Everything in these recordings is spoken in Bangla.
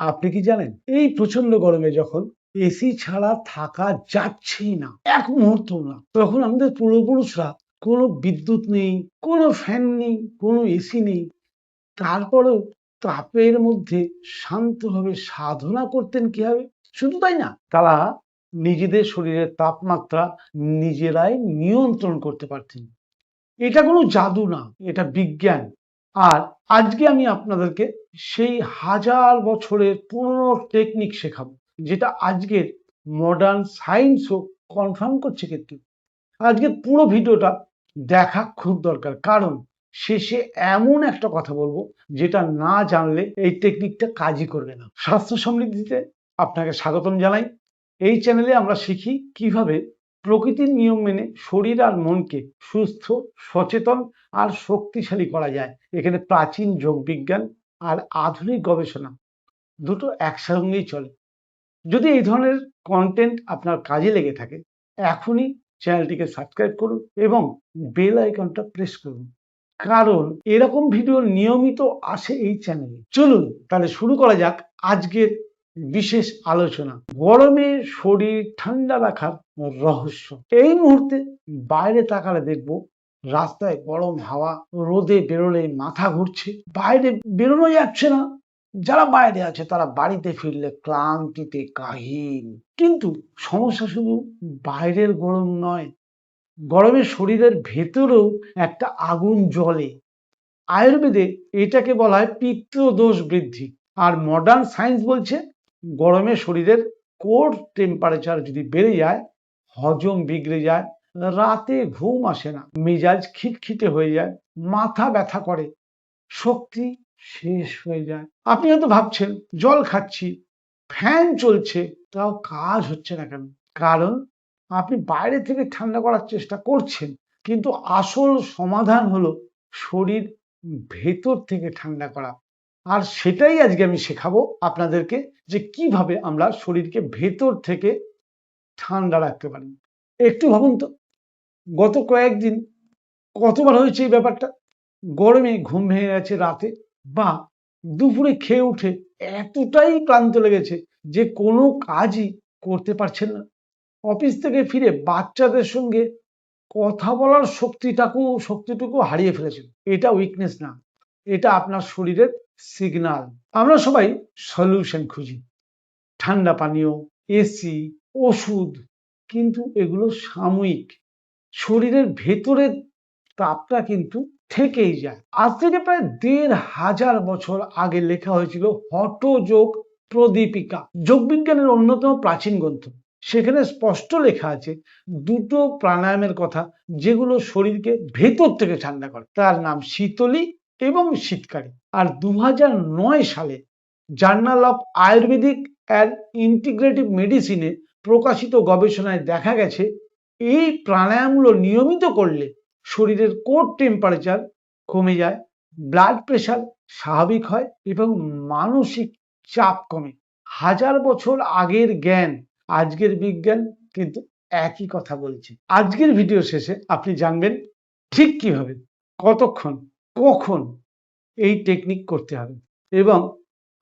আপনি কি জানেন এই প্রচন্ড গরমে যখন এসি ছাড়া থাকা যাচ্ছেই না, এক মুহূর্ত না, তখন আমাদের পূর্বপুরুষরা কোনো বিদ্যুৎ নেই, কোনো ফ্যান নেই, কোনো এসি নেই, তারপরেও তাপের মধ্যে শান্তভাবে সাধনা করতেন কিভাবে? শুধু তাই না, তারা নিজেদের শরীরের তাপমাত্রা নিজেরাই নিয়ন্ত্রণ করতে পারতেন। এটা কোনো জাদু না, এটা বিজ্ঞান। আর আজকে আমি আপনাদেরকে সেই হাজার বছরের পুরনো টেকনিক শেখাবো, যেটা আজকের মডার্ন সায়েন্সও কনফার্ম করছে। কিন্তু আজকের পুরো ভিডিওটা দেখা খুব দরকার, কারণ শেষে এমন একটা কথা বলবো যেটা না জানলে এই টেকনিকটা কাজই করবে না। স্বাস্থ্য সমৃদ্ধিতে আপনাকে স্বাগতম জানাই। এই চ্যানেলে আমরা শিখি কিভাবে প্রকৃতির নিয়ম মেনে শরীর আর মনকে সুস্থ, সচেতন আর শক্তিশালী করা যায়। এখানে প্রাচীন যোগবিজ্ঞান আর আধুনিক গবেষণা দুটো একসঙ্গেই চলে। যদি এই ধরনের কন্টেন্ট আপনার কাজে লেগে থাকে, এখনই চ্যানেলটিকে সাবস্ক্রাইব করুন এবং বেল আইকনটা প্রেস করুন, কারণ এরকম ভিডিও নিয়মিত আসে এই চ্যানেলে। চলুন তাহলে শুরু করা যাক আজকের বিশেষ আলোচনা, গরমে শরীর ঠান্ডা রাখার রহস্য। এই মুহূর্তে বাইরে তাকালে দেখবো রাস্তায় গরম হাওয়া, রোদে বেরোলে মাথা ঘুরছে, বাইরে বেরোনো যাচ্ছে না। যারা বাইরে আছে তারা বাড়িতে ফিরলে ক্লান্তিতে কাহিল। কিন্তু সমস্যা শুধু বাইরের গরম নয়, গরমে শরীরের ভেতরেও একটা আগুন জ্বলে। আয়ুর্বেদে এটাকে বলা হয় পিত্তদোষ বৃদ্ধি, আর মডার্ন সায়েন্স বলছে গরমে শরীরের কোর টেম্পারেচার যদি বেড়ে যায়, হজম বিগড়ে যায়, রাতে ঘুম আসে না, মেজাজ খিটখিটে হয়ে যায়, মাথা ব্যথা করে, শক্তি শেষ হয়ে যায়। আপনি হয়তো ভাবছেন জল খাচ্ছি, ফ্যান চলছে, তাও কাজ হচ্ছে না কেন? কারণ আপনি বাইরে থেকে ঠান্ডা করার চেষ্টা করছেন, কিন্তু আসল সমাধান হলো শরীর ভেতর থেকে ঠান্ডা করা। আর সেটাই আজকে আমি শেখাবো আপনাদেরকে, যে কিভাবে আমরা শরীরকে ভেতর থেকে ঠান্ডা রাখতে পারি। একটু ভাবুন তো, গত কয়েকদিন কতবার হয়েছে এই ব্যাপারটা? গরমে ঘুম ভেঙে গেছে রাতে, বা দুপুরে খেয়ে উঠে এতটাই ক্লান্ত লেগেছে যে কোনো কাজই করতে পারছেন না। অফিস থেকে ফিরে বাচ্চাদের সঙ্গে কথা বলার শক্তিটুকু হারিয়ে ফেলেছেন। এটা উইকনেস না, এটা আপনার শরীরের সিগনাল। আমরা সবাই সলিউশন খুঁজি, ঠান্ডা পানীয়, এসি, ওষুধ, কিন্তু এগুলো সাময়িক। শরীরের ভেতরের তাপটা কিন্তু থেকেই যায়। আজ থেকে প্রায় ১৫০০ বছর আগে লেখা হয়েছিল হঠযোগ প্রদীপিকা, যোগবিজ্ঞানের অন্যতম প্রাচীন গ্রন্থ। সেখানে স্পষ্ট লেখা আছে দুটো প্রাণায়ামের কথা, যেগুলো শরীরকে ভেতর থেকে ঠান্ডা করে। তার নাম শীতলী এবং শীতকারী। আর ২০০৯ সালে journal of Ayurvedic and integrative মেডিসিনে প্রকাশিত গবেষণায় দেখা গেছে এই প্রাণায়ামগুলো নিয়মিত করলে শরীরের কোর টেম্পারেচার কমে যায়, ব্লাড প্রেশার স্বাভাবিক হয় এবং মানসিক চাপ কমে। হাজার বছর আগের জ্ঞান, আজকের বিজ্ঞান কিন্তু একই কথা বলছে। আজকের ভিডিও শেষে আপনি জানবেন ঠিক কিভাবে, কতক্ষণ, কখন এই টেকনিক করতে হবে, এবং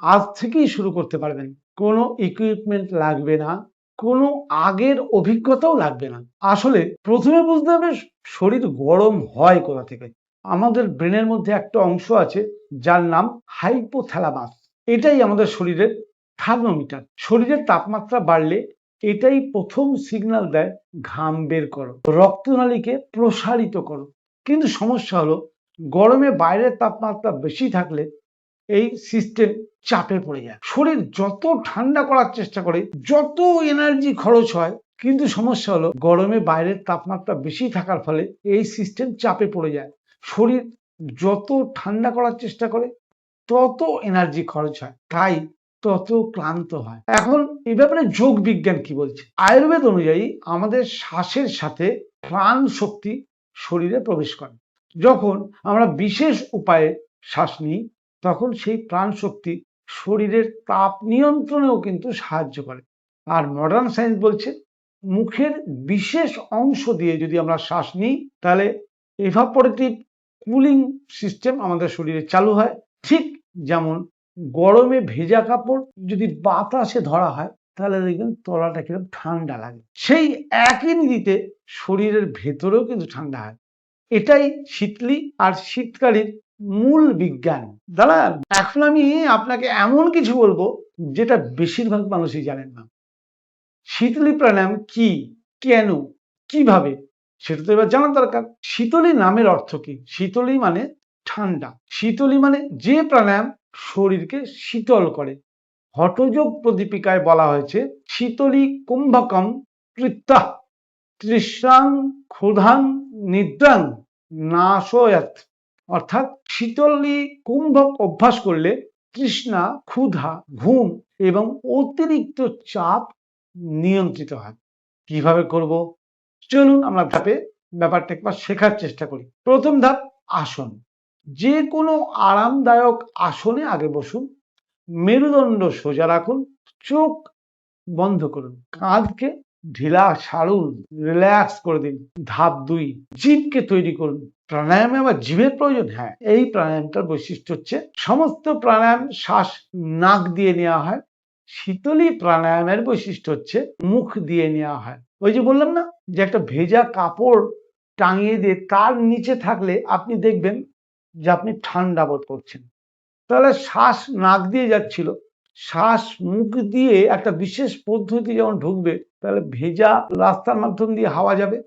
আজ থেকেই শুরু করতে পারবেন। কোনো ইকুইপমেন্ট লাগবে না, কোনো আগের অভিজ্ঞতাও লাগবে না। আসলে প্রথমে বুঝতে হবে শরীর গরম হয় কোথা থেকে। আমাদের ব্রেনের মধ্যে একটা অংশ আছে যার নাম হাইপোথ্যালামাস। এটাই আমাদের শরীরের থার্মোমিটার। শরীরের তাপমাত্রা বাড়লে এটাই প্রথম সিগন্যাল দেয়, ঘাম বের করো, রক্তনালীকে প্রসারিত করো। কিন্তু সমস্যা হলো, গরমে বাইরের তাপমাত্রা বেশি থাকলে এই সিস্টেম চাপে পড়ে যায়। শরীর যত ঠান্ডা করার চেষ্টা করে, যত এনার্জি খরচ হয়, কিন্তু সমস্যা হলো গরমে বাইরের তাপমাত্রা বেশি থাকার ফলে এই সিস্টেম চাপে পড়ে যায়। শরীর যত ঠান্ডা করার চেষ্টা করে, তত এনার্জি খরচ হয়, তাই তত ক্লান্ত হয়। এখন এই ব্যাপারে যোগ বিজ্ঞান কি বলছে? আয়ুর্বেদ অনুযায়ী আমাদের শ্বাসের সাথে প্রাণ শক্তি শরীরে প্রবেশ করে। যখন আমরা বিশেষ উপায়ে শ্বাস নিই, তখন সেই প্রাণ শক্তি শরীরের তাপ নিয়ন্ত্রণেও কিন্তু সাহায্য করে। আর মডার্ন সায়েন্স বলছে মুখের বিশেষ অংশ দিয়ে যদি আমরা শ্বাস নিই, তাহলে এভাপোরেটিভ কুলিং সিস্টেম আমাদের শরীরে চালু হয়, ঠিক যেমন গরমে ভেজা কাপড় যদি বাতাসে ধরা হয় তাহলে দেখবেন তলাটা কিরকম ঠান্ডা লাগে। সেই একই নীতিতে শরীরের ভেতরেও কিন্তু ঠান্ডা হয়। এটাই শীতলী আর শীতকালীর মূল বিজ্ঞান। দাদা, এখন আমি আপনাকে এমন কিছু বলবো যেটা বেশিরভাগ মানুষই জানেন না। শীতলী প্রাণায়াম কি, কেন, কিভাবে, সেটা তো এবার জানার দরকার। শীতলী নামের অর্থ কি? শীতলী মানে ঠান্ডা। শীতলী মানে যে প্রাণায়াম শরীরকে শীতল করে। হঠযোগ প্রদীপিকায় বলা হয়েছে শীতলী কুম্ভকম কৃত্যাহ তৃষ্ণাং ক্ষুধাং নিদ্রাং নাশয়ত। অর্থাৎ শীতলী কুম্ভক অভ্যাস করলে তৃষ্ণা, ক্ষুধা, ঘুম এবং অতিরিক্ত চাপ নিয়ন্ত্রিত হয়। কিভাবে করব? চলুন আমরা ধাপে ব্যাপারটা একবার শেখার চেষ্টা করি। প্রথম ধাপ, আসন। যে কোনো আরামদায়ক আসনে আগে বসুন, মেরুদণ্ড সোজা রাখুন, চোখ বন্ধ করুন, কাঁধকে ঢিলা ছাড়ুন, রিল্যাক্স করে দিন। ধাপ 2, জিভকে তৈরি করুন। প্রাণায়ামে আবার জিভের প্রয়োজন? হ্যাঁ, এই প্রাণায়ামটার বৈশিষ্ট্য হচ্ছে সমস্ত প্রাণায়াম শ্বাস নাক দিয়ে নেওয়া হয়, শীতলী প্রাণায়ামের বৈশিষ্ট্য হচ্ছে মুখ দিয়ে নেওয়া হয়। ওই যে বললাম না যে একটা ভেজা কাপড় টাঙিয়ে দিয়ে তার নিচে থাকলে আপনি দেখবেন যে আপনি ঠান্ডা বোধ করছেন। তাহলে শ্বাস নাক দিয়ে যাচ্ছিল, শ্বাস মুখ দিয়ে একটা বিশেষ পদ্ধতি যখন ঢুকবে তাহলে ভেজা রাস্তার মাধ্যম দিয়ে হাওয়া যাবে,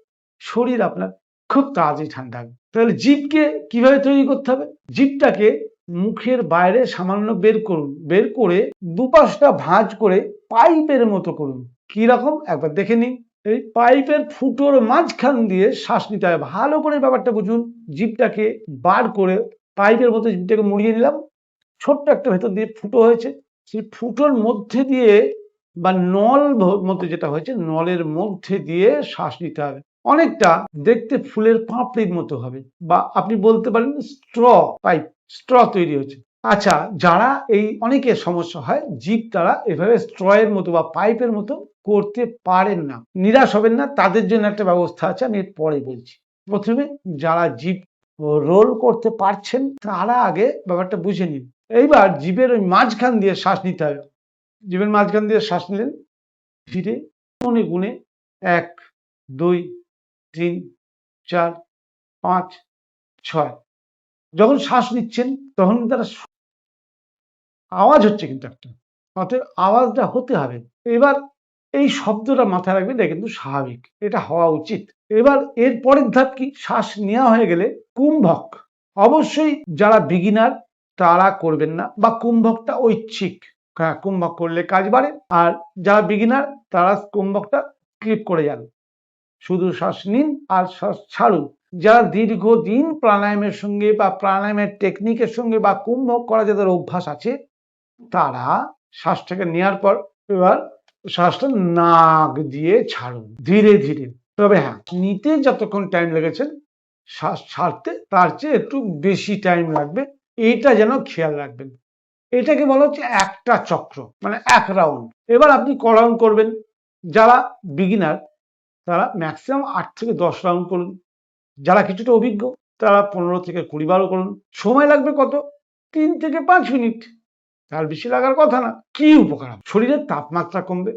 শরীর আপনার খুব তাড়াতাড়ি ঠান্ডা হবে। তাহলে জিভকে কিভাবে তৈরি করতে হবে? জিভটাকে মুখের বাইরে সামান্য বের করুন, বের করে দুপাশটা ভাঁজ করে পাইপের মতো করুন। কি রকম একবার দেখে নিন। এই পাইপের ফুটোর মাঝখান দিয়ে শ্বাস নিতে হবে। ভালো করে ব্যাপারটা বুঝুন। জিভটাকে বার করে পাইপের মতো জিভটাকে মুড়িয়ে নিলাম, ছোট্ট একটা ভেতর দিয়ে ফুটো হয়েছে, সেই ফুটোর মধ্যে দিয়ে বা নল মধ্যে যেটা হয়েছে নলের মধ্যে দিয়ে শ্বাস নিতে হবে। অনেকটা দেখতে ফুলের পাপড়ির মতো হবে, বা আপনি বলতে পারেন স্ট্র পাইপ, স্ট্র তৈরি হয়েছে। আচ্ছা, যারা এই অনেকের সমস্যা হয় জিভ তারা এভাবে স্ট্রয়ের মতো বা পাইপের মতো করতে পারেন না, নিরাশ হবেন না, তাদের জন্য একটা ব্যবস্থা আছে, আমি পরে বলছি। প্রথমে যারা জিভ রোল করতে পারছেন তারা আগে ব্যাপারটা বুঝে নিন। এইবার জিভের ওই মাঝখান দিয়ে শ্বাস নিতে হবে। জিভের মাঝখান দিয়ে শ্বাস নিলেন, ধীরে গুনে গুনে 1, 2, 3, 4, 5, 6। যখন শ্বাস নিচ্ছেন তখন তারা আওয়াজ হচ্ছে কিন্তু একটা, অতএব আওয়াজটা হতে হবে। এবার এই শব্দটা মাথায় রাখবেন, এটা কিন্তু স্বাভাবিক, এটা হওয়া উচিত। এবার এর পরের ধাপ কি? শ্বাস নেওয়া হয়ে গেলে কুম্ভক, অবশ্যই যারা বিগিনার তারা করবেন না, বা কুম্ভকটা ঐচ্ছিক। হ্যাঁ, কুম্ভক করলে কাজ বাড়ে, আর যারা বিগিনার তারা কুম্ভকটা স্কিপ করে যান, শুধু শ্বাস নিন আর শ্বাস ছাড়ুন। যারা দীর্ঘদিন প্রাণায়ামের সঙ্গে বা প্রাণায়ামের টেকনিকের সঙ্গে বা কুম্ভক করা যাদের অভ্যাস আছে তারা শ্বাসটাকে নেওয়ার পর এবার শ্বাসটা নাক দিয়ে ছাড়ুন ধীরে ধীরে। তবে হ্যাঁ, নিতে যতক্ষণ টাইম লেগেছে শ্বাস ছাড়তে তার চেয়ে একটু বেশি টাইম লাগবে, এটা যেন খেয়াল রাখবেন। এটাকে বলা হচ্ছে একটা চক্র, মানে 1 রাউন্ড। এবার আপনি ক রাউন্ড করবেন? যারা বিগিনার তারা ম্যাক্সিমাম 8 থেকে 10 রাউন্ড করুন, যারা কিছুটা অভিজ্ঞ তারা 15 থেকে 20 বারও করুন। সময় লাগবে কত? 3 থেকে 5 মিনিট, তার বেশি লাগার কথা না। কি উপকার হবে? শরীরের তাপমাত্রা কমবে,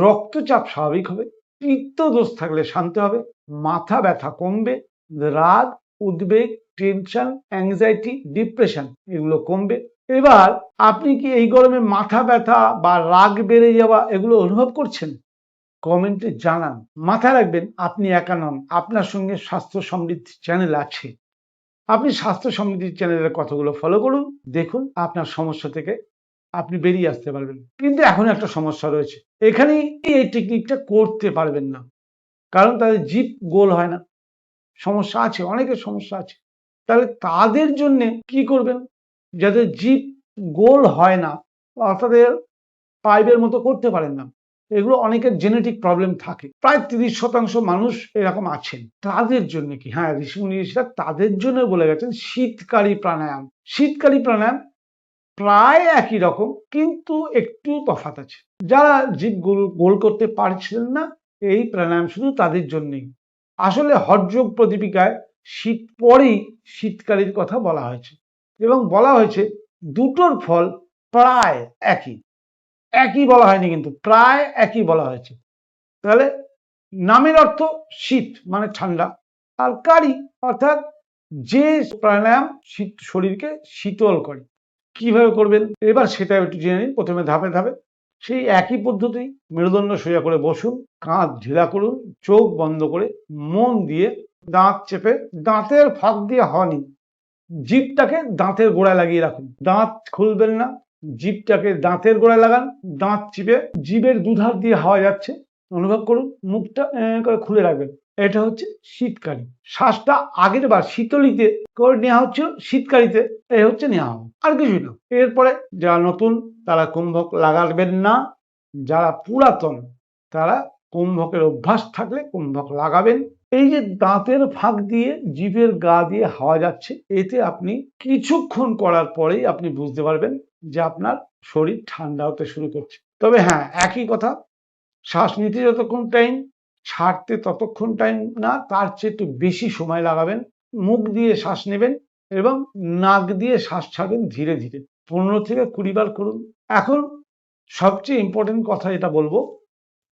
রক্তচাপ স্বাভাবিক হবে, পিত্ত দোষ থাকলে শান্ত হবে, মাথা ব্যথা কমবে, রাগ, উদ্বেগ, টেনশন, অ্যাংজাইটি, ডিপ্রেশন এগুলো কমবে। এবার আপনি কি এই গরমে মাথা ব্যথা বা রাগ বেড়ে যাওয়া এগুলো অনুভব করছেন? কমেন্টে জানান। মাথায় রাখবেন, আপনি একা নন, আপনার সঙ্গে স্বাস্থ্য সমৃদ্ধি চ্যানেল আছে। আপনি স্বাস্থ্য সমৃদ্ধি চ্যানেলের কথাগুলো ফলো করুন, দেখুন আপনার সমস্যা থেকে আপনি বেরিয়ে আসতে পারবেন। কিন্তু এখন একটা সমস্যা রয়েছে, এখানে এই টেকনিকটা করতে পারবেন না, কারণ তাদের জিভ গোল হয় না। সমস্যা আছে, অনেকের সমস্যা আছে। তাহলে তাদের জন্য কি করবেন? যাদের জিভ গোল হয় না, অর্থাৎ পাইপের মতো করতে পারেন না, এগুলো অনেকের জেনেটিক প্রবলেম থাকে, প্রায় 30% মানুষ এরকম আছেন। তাদের জন্য কি? হ্যাঁ, ঋষিমুনি ঋষিরা তাদের জন্য বলে গেছেন শীতকালী প্রাণায়াম। শীতকালী প্রাণায়াম প্রায় একই রকম, কিন্তু একটু তফাৎ আছে। যারা জিভ গোল করতে পারছিলেন না, এই প্রাণায়াম শুধু তাদের জন্যই। আসলে হঠযোগ প্রদীপিকায় শীত পরেই শীতকালীর কথা বলা হয়েছে, এবং বলা হয়েছে দুটোর ফল প্রায় একই, একই বলা হয়নি কিন্তু প্রায় একই বলা হয়েছে। তাহলে নামের অর্থ শীত মানে ঠান্ডা, আর কারি অর্থাৎ যে প্রাণায়াম শরীরকে শীতল করে। কিভাবে করবেন এবার সেটা একটু জেনে নিন। প্রথমে ধাপে ধাপে সেই একই পদ্ধতি, মেরুদণ্ড সোজা করে বসুন, কাঁধ ঢিলা করুন, চোখ বন্ধ করে মন দিয়ে দাঁত চেপে দাঁতের ফাঁক দিয়ে হাওয়া নিন। জিভটাকে দাঁতের গোড়ায় লাগিয়ে রাখুন, দাঁত খুলবেন না, জিভটাকে দাঁতের গোড়ায় লাগান, দাঁত চিপে জিভের দুধার দিয়ে হাওয়া যাচ্ছে অনুভব করুন, মুখটা করে খুলে রাখবেন। এটা হচ্ছে শীতকারী। শ্বাসটা আগের বার শীতলিতে করে নেওয়া হচ্ছিল, শীতকারীতে এই হচ্ছে নেওয়া হবে, আর কিছুই না। এরপরে যারা নতুন তারা কুম্ভক লাগাবেন না, যারা পুরাতন তারা কুম্ভকের অভ্যাস থাকলে কুম্ভক লাগাবেন। এই যে দাঁতের ফাঁক দিয়ে জিভের গা দিয়ে হাওয়া যাচ্ছে, এতে আপনি কিছুক্ষণ করার পরেই আপনি বুঝতে পারবেন যে আপনার শরীর ঠান্ডা হতে শুরু করছে। তবে হ্যাঁ, একই কথা, শ্বাস নিতে যতক্ষণ টাইম, ছাড়তে ততক্ষণ টাইম না, তার চেয়ে একটু বেশি সময় লাগাবেন। মুখ দিয়ে শ্বাস নেবেন এবং নাক দিয়ে শ্বাস ছাড়বেন ধীরে ধীরে। 15 থেকে 20 বার করুন। এখন সবচেয়ে ইম্পর্টেন্ট কথা এটা বলবো,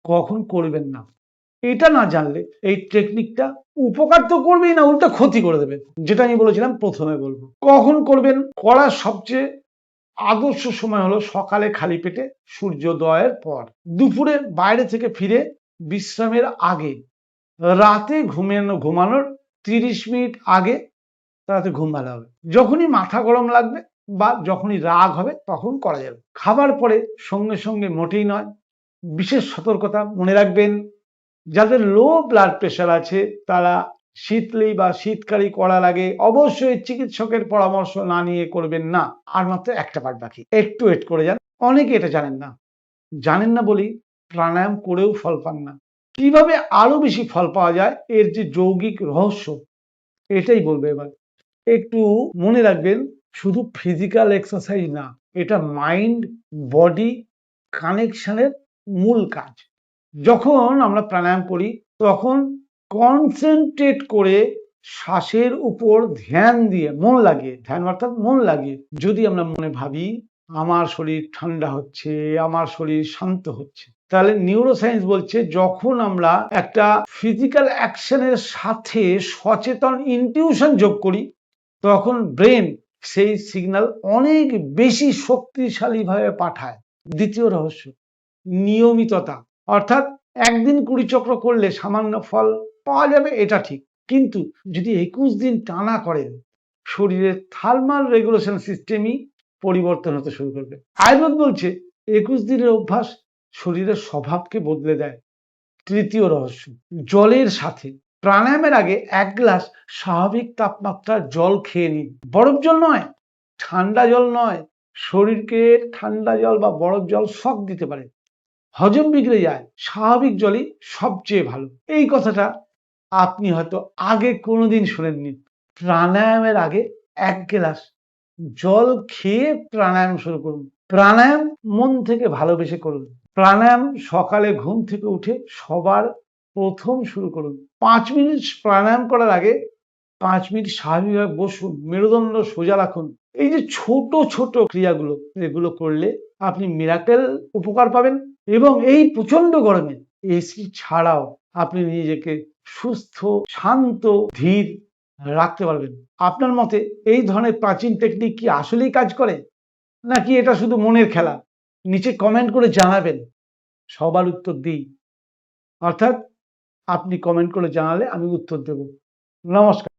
কখন করবেন না। এটা না জানলে এই টেকনিকটা উপকার তো করবেই না, উল্টা ক্ষতি করে দেবে। যেটা আমি বলেছিলাম প্রথমে বলবো। কখন করবেন, করার সবচেয়ে আদর্শ সময় হলো সকালে খালি পেটে সূর্যোদয়ের পর, দুপুরে বাইরে থেকে ফিরে বিশ্রামের আগে, রাতে ঘুমানোর 30 মিনিট আগে তাতে ঘুম ভালো হবে। যখনই মাথা গরম লাগবে বা যখনই রাগ হবে তখন করা যাবে। খাবার পরে সঙ্গে সঙ্গে মোটেই নয়। বিশেষ সতর্কতা মনে রাখবেন, যাদের লো ব্লাড প্রেশার আছে তারা শীতলি বা শীতকারী করার আগে অবশ্যই চিকিৎসকের পরামর্শ না নিয়ে করবেন না। আর মাত্র একটা পার্ট বাকি, একটু ওয়েট করে যান। অনেকে এটা জানেন না বলেই প্রাণায়াম করেও ফল পান না। কিভাবে আরো বেশি ফল পাওয়া যায়, এর যে যৌগিক রহস্য এটাই বলবো এবার। একটু মনে রাখবেন, শুধু ফিজিক্যাল এক্সারসাইজ না, এটা মাইন্ড বডি কানেকশনের মূল কাজ। যখন আমরা প্রাণায়াম করি তখন কনসেন্ট্রেট করে শ্বাসের উপর ধ্যান দিয়ে মন লাগিয়ে, ধ্যান অর্থাৎ মন লাগিয়ে যদি আমরা মনে ভাবি আমার শরীর ঠান্ডা হচ্ছে, আমার শরীর শান্ত হচ্ছে, তাহলে নিউরোসায়েন্স বলছে যখন আমরা একটা ফিজিক্যাল অ্যাকশনের সাথে সচেতন ইনটিউশন যোগ করি তখন ব্রেন সেই সিগন্যাল অনেক বেশি শক্তিশালীভাবে পাঠায়। দ্বিতীয় রহস্য, নিয়মিততা। অর্থাৎ একদিন 20 চক্র করলে সামান্য ফল পাওয়া যাবে এটা ঠিক, কিন্তু যদি 21 দিন টানা করেন শরীরের থার্মাল রেগুলেশন সিস্টেমই পরিবর্তন হতে শুরু করবে। আয়ুর্বেদ বলছে 21 দিনের অভ্যাস শরীরের স্বভাবকে বদলে দেয়। তৃতীয় রহস্য, জলের সাথে প্রাণায়ামের আগে 1 গ্লাস স্বাভাবিক তাপমাত্রার জল খেয়ে নিন। বরফ জল নয়, ঠান্ডা জল নয়। শরীরকে ঠান্ডা জল বা বরফ জল শক দিতে পারে, হজম বিগড়ে যায়। স্বাভাবিক জলই সবচেয়ে ভালো। এই কথাটা আপনি হয়তো আগে কোনোদিন শুনেননি। প্রাণায়ামের আগে 1 গ্লাস জল খেয়ে প্রাণায়াম শুরু করুন। প্রাণায়াম মন থেকে ভালোবেসে করুন। প্রাণায়াম সকালে ঘুম থেকে উঠে সবার প্রথম শুরু করুন। 5 মিনিট প্রাণায়াম করার আগে 5 মিনিট স্বাভাবিকভাবে বসুন, মেরুদণ্ড সোজা রাখুন। এই যে ছোট ছোট ক্রিয়াগুলো, এগুলো করলে আপনি মিরাকেল উপকার পাবেন এবং এই প্রচন্ড গরমে এসি ছাড়াও আপনি নিজেকে সুস্থ, শান্ত, ধীর রাখতে পারবেন। আপনার মতে এই ধরনের প্রাচীন টেকনিক কি আসলেই কাজ করে, নাকি এটা শুধু মনের খেলা? নিচে কমেন্ট করে জানাবেন, সবার উত্তর দিই। অর্থাৎ আপনি কমেন্ট করে জানালে আমি উত্তর দেব। নমস্কার।